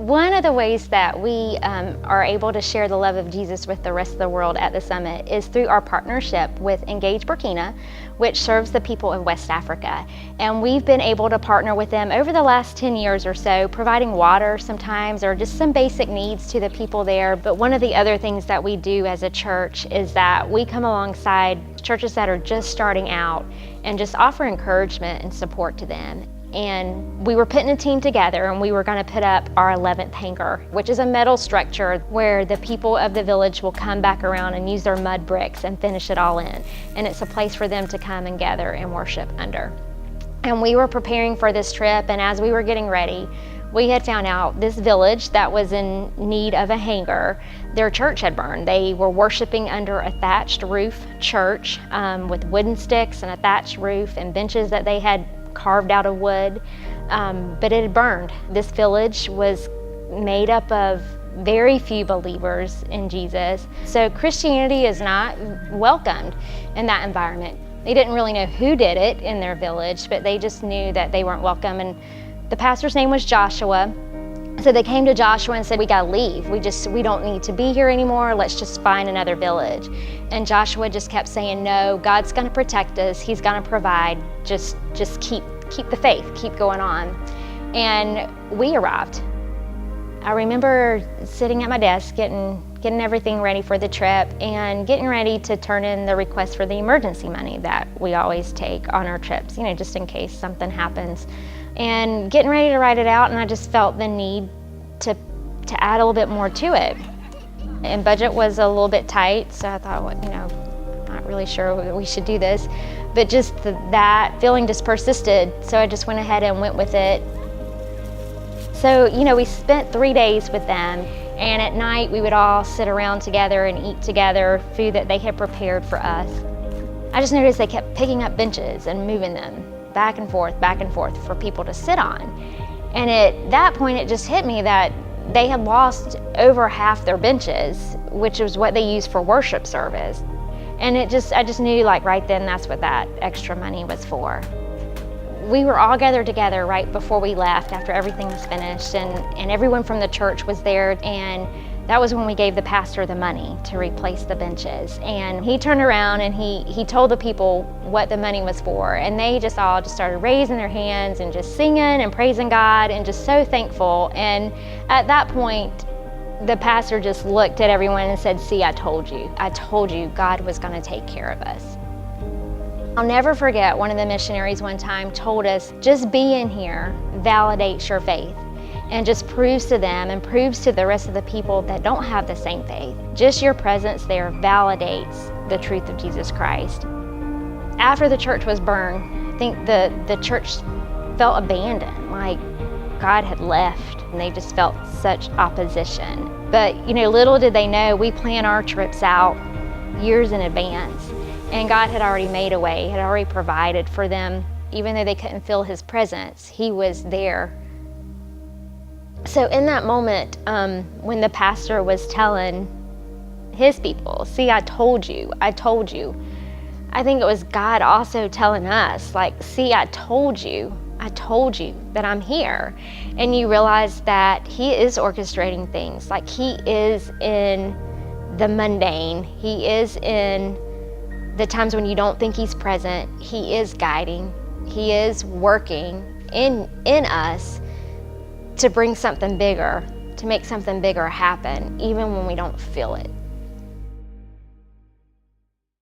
One of the ways that we are able to share the love of Jesus with the rest of the world at the summit is through our partnership with Engage Burkina, which serves the people of West Africa. And we've been able to partner with them over the last 10 years or so, providing water sometimes or just some basic needs to the people there. But one of the other things that we do as a church is that we come alongside churches that are just starting out and just offer encouragement and support to them. And we were putting a team together and we were going to put up our 11th hangar, which is a metal structure where the people of the village will come back around and use their mud bricks and finish it all in. And it's a place for them to come and gather and worship under. And we were preparing for this trip, and as we were getting ready, we had found out this village that was in need of a hangar, their church had burned. They were worshiping under a thatched roof church with wooden sticks and a thatched roof and benches that they had carved out of wood, but it had burned. This village was made up of very few believers in Jesus. So Christianity is not welcomed in that environment. They didn't really know who did it in their village, but they just knew that they weren't welcome. And the pastor's name was Joshua. So they came to Joshua and said, we gotta leave. We don't need to be here anymore. Let's just find another village. And Joshua just kept saying, no, God's gonna protect us. He's gonna provide. Just keep the faith, keep going on. And we arrived. I remember sitting at my desk, getting everything ready for the trip and getting ready to turn in the request for the emergency money that we always take on our trips, just in case something happens. And getting ready to write it out, and I just felt the need to add a little bit more to it. And budget was a little bit tight, so I thought, not really sure we should do this. But just that feeling just persisted, so I just went ahead and went with it. So, we spent 3 days with them, and at night we would all sit around together and eat together food that they had prepared for us. I just noticed they kept picking up benches and moving them back and forth for people to sit on. And at that point it just hit me that they had lost over half their benches, which was what they used for worship service. And I just knew right then that's what that extra money was for. We were all gathered together right before we left after everything was finished, and everyone from the church was there, and that was when we gave the pastor the money to replace the benches. And he turned around and he told the people what the money was for, and they just all started raising their hands and just singing and praising God and just so thankful. And at that point, the pastor just looked at everyone and said, see, I told you God was going to take care of us. I'll never forget, one of the missionaries one time told us, just being here validates your faith and just proves to them and proves to the rest of the people that don't have the same faith. Just your presence there validates the truth of Jesus Christ. After the church was burned, I think the church felt abandoned, like God had left, and they just felt such opposition. But little did they know, we plan our trips out years in advance, and God had already made a way, had already provided for them. Even though they couldn't feel His presence, He was there. So in that moment, when the pastor was telling his people, see, I told you, I think it was God also telling us, see, I told you that I'm here. And you realize that He is orchestrating things, He is in the mundane, He is in the times when you don't think He's present. He is guiding, He is working in us to bring something bigger, to make something bigger happen, even when we don't feel it.